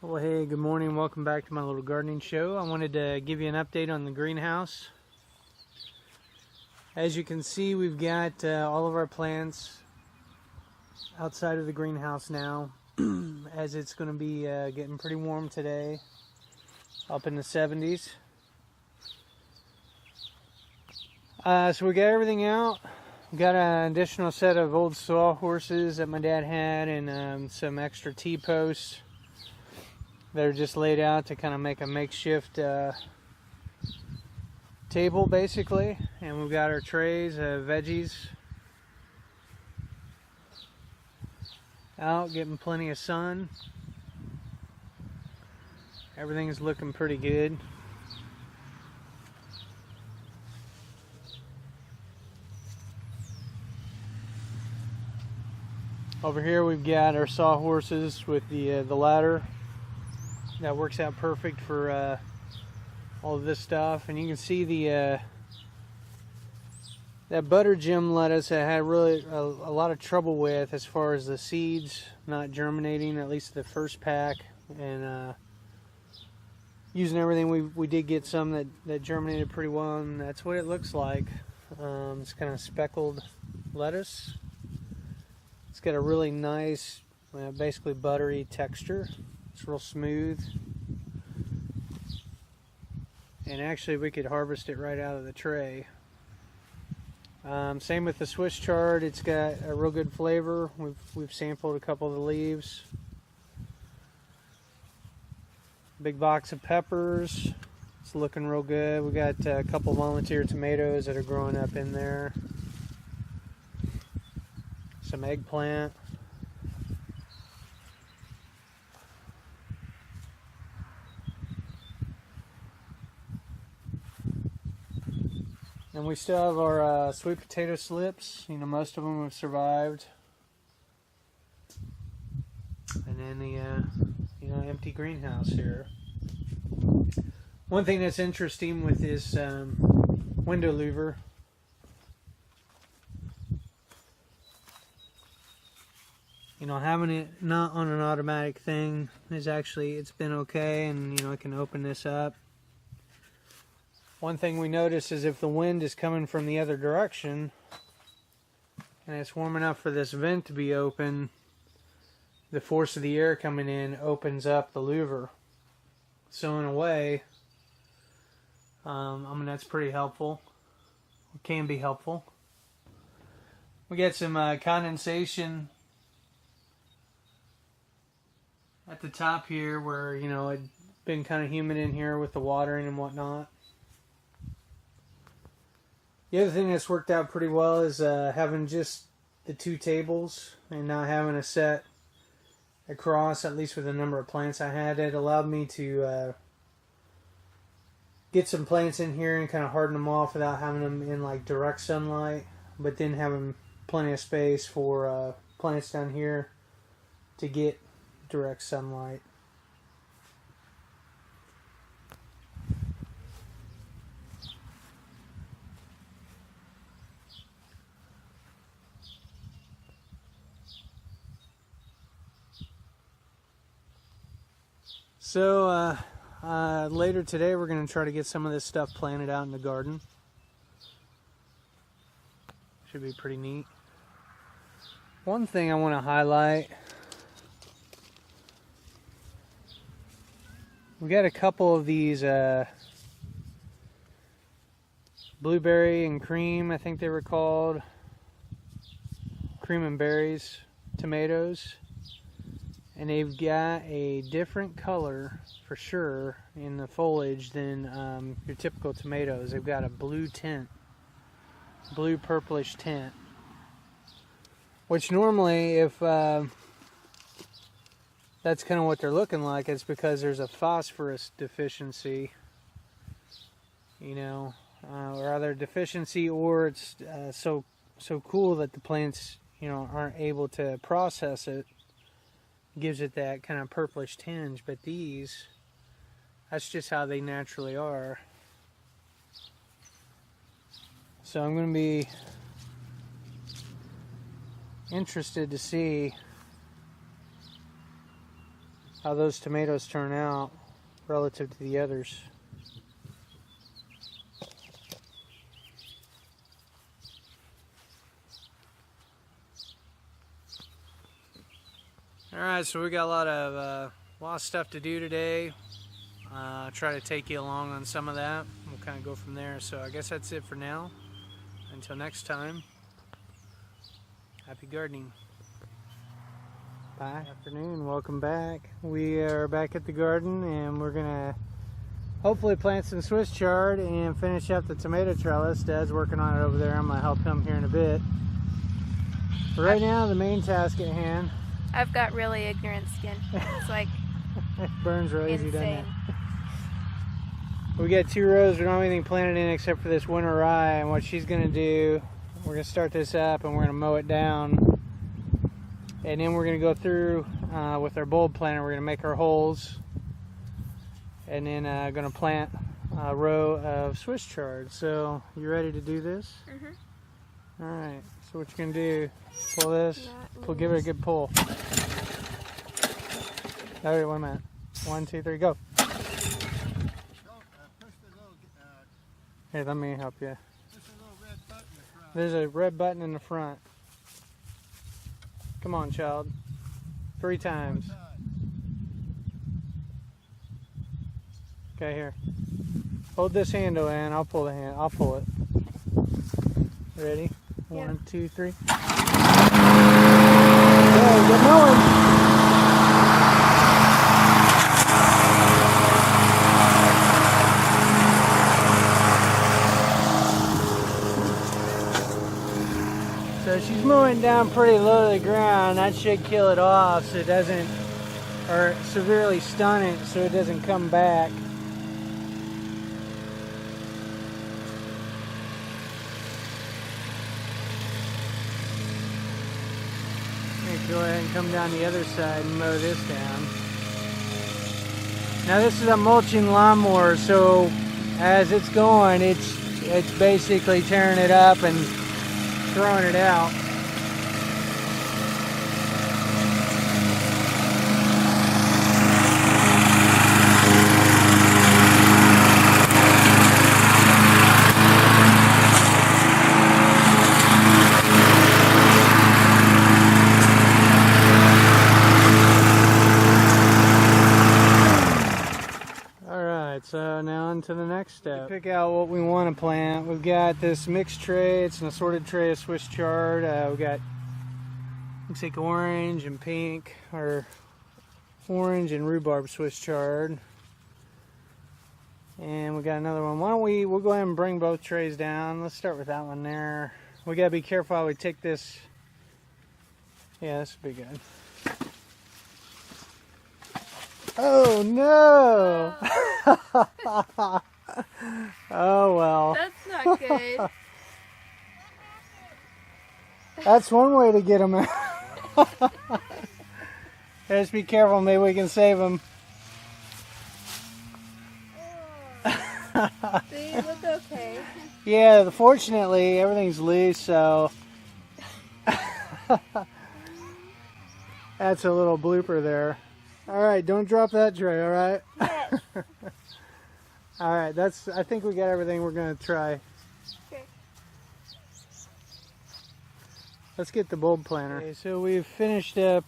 Well, hey, good morning. Welcome back to my little gardening show. I wanted to give you an update on the greenhouse. As you can see, we've got all of our plants outside of the greenhouse now, as it's going to be getting pretty warm today, up in the 70s. So we got everything out. We got an additional set of old sawhorses that my dad had, and some extra T-posts. They're just laid out to kind of make a makeshift table, basically. And we've got our trays of veggies out, getting plenty of sun. Everything's looking pretty good. Over here we've got our sawhorses with the ladder. That works out perfect for all of this stuff. And you can see the that butter gem lettuce I had really a lot of trouble with as far as the seeds not germinating, at least the first pack. And using everything, we did get some that germinated pretty well, and that's what it looks like. It's kind of speckled lettuce. It's got a really nice, basically buttery texture. It's real smooth. And actually we could harvest it right out of the tray. Same with the Swiss chard. It's got a real good flavor. We've sampled a couple of the leaves. Big box of peppers. It's looking real good. We got a couple volunteer tomatoes that are growing up in there. Some eggplant. And we still have our sweet potato slips. You know, most of them have survived. And then the empty greenhouse here. One thing that's interesting with this window louver, having it not on an automatic thing is actually, it's been okay, and I can open this up. One thing we notice is if the wind is coming from the other direction and it's warm enough for this vent to be open, the force of the air coming in opens up the louver. So in a way, that's pretty helpful. It can be helpful. We get some condensation at the top here where, it's been kind of humid in here with the watering and whatnot. The other thing that's worked out pretty well is having just the two tables and not having a set across, at least with the number of plants I had. It allowed me to get some plants in here and kind of harden them off without having them in like direct sunlight, but then having plenty of space for plants down here to get direct sunlight. So later today we're going to try to get some of this stuff planted out in the garden. Should be pretty neat. One thing I want to highlight, we got a couple of these blueberry and cream, I think they were called, cream and berries tomatoes. And they've got a different color, for sure, in the foliage than your typical tomatoes. They've got a blue tint, blue purplish tint. Which normally, if that's kind of what they're looking like, it's because there's a phosphorus deficiency, or either deficiency or it's so cool that the plants, aren't able to process it. Gives it that kind of purplish tinge, but these, that's just how they naturally are. So I'm going to be interested to see how those tomatoes turn out relative to the others. Alright, so we got a lot of stuff to do today. Try to take you along on some of that. We'll kind of go from there. So I guess that's it for now. Until next time, happy gardening. Bye. Good afternoon, welcome back. We are back at the garden and we're gonna hopefully plant some Swiss chard and finish up the tomato trellis. Dad's working on it over there. I'm gonna help him here in a bit. But right now, the main task at hand. I've got really ignorant skin. It's like it burns real easy, doesn't it? insane. We got 2 rows. We don't have anything planted in except for this Winter Rye. And what she's gonna do, we're gonna start this up and we're gonna mow it down. And then we're gonna go through with our bulb planter. We're gonna make our holes. And then gonna plant a row of Swiss chard. So you ready to do this? Mm-hmm. All right. So what you're gonna do? Pull this. Give it a good pull. All right, 1 minute. 1, 2, 3, go. Here, let me help you. There's a red button in the front. Come on, child. 3 times. Okay, here. Hold this handle in. I'll pull the hand. I'll pull it. Ready? Yeah. 1, 2, 3. Go, get mowing. So she's mowing down pretty low to the ground. That should kill it off so it doesn't, or severely stun it so it doesn't come back. Go ahead and come down the other side and mow this down. Now this is a mulching lawnmower, so as it's going, it's basically tearing it up and throwing it out. So now on to the next step. Pick out what we want to plant. We've got this mixed tray. It's an assorted tray of Swiss chard. We've got, looks like orange and pink, or orange and rhubarb Swiss chard. And we got another one. We'll go ahead and bring both trays down. Let's start with that one there. We gotta be careful how we take this. Yeah, this will be good. Oh no! Oh well. That's not good. That's one way to get them out. Just be careful, maybe we can save them. They look okay. Yeah, fortunately everything's loose, so that's a little blooper there. Alright, don't drop that tray, alright? Yes. Alright, I think we got everything we're going to try. Okay. Let's get the bulb planter. Okay, so we've finished up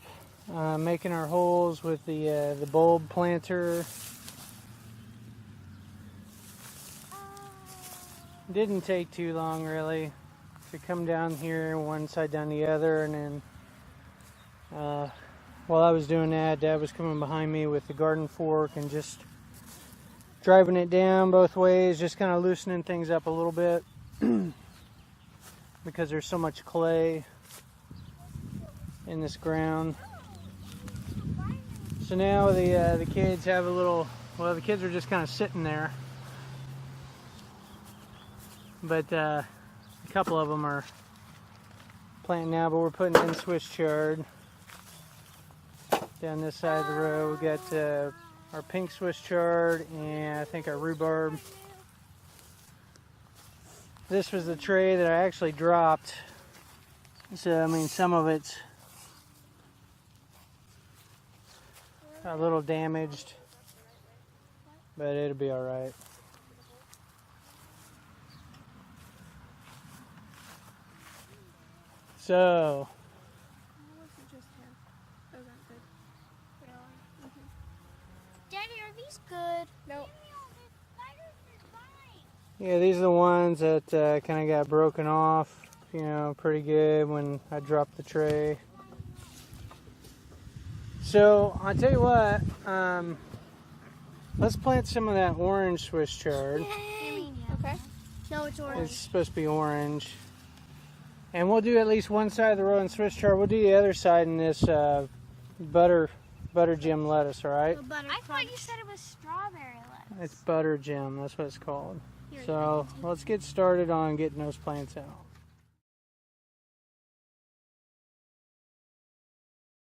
making our holes with the bulb planter. Didn't take too long really to come down here, one side down the other, and then while I was doing that, Dad was coming behind me with the garden fork and just driving it down both ways, just kind of loosening things up a little bit because there's so much clay in this ground. So now the kids have a little, well, the kids are just kind of sitting there, but a couple of them are planting now, but we're putting in Swiss chard. Down this side of the row, we got our pink Swiss chard and I think our rhubarb. This was the tray that I actually dropped So I mean, some of it's a little damaged, but it'll be all right. So, Daddy, are these good? Nope. yeah, these are the ones that kind of got broken off, you know, pretty good when I dropped the tray. So, I'll tell you what, let's plant some of that orange Swiss chard. Okay. No, it's orange. It's supposed to be orange. And we'll do at least one side of the row in Swiss chard. We'll do the other side in this butter gem lettuce, all right? I thought you said it was strawberry lettuce. It's butter gem, that's what it's called. Here, So let's get started on getting those plants out.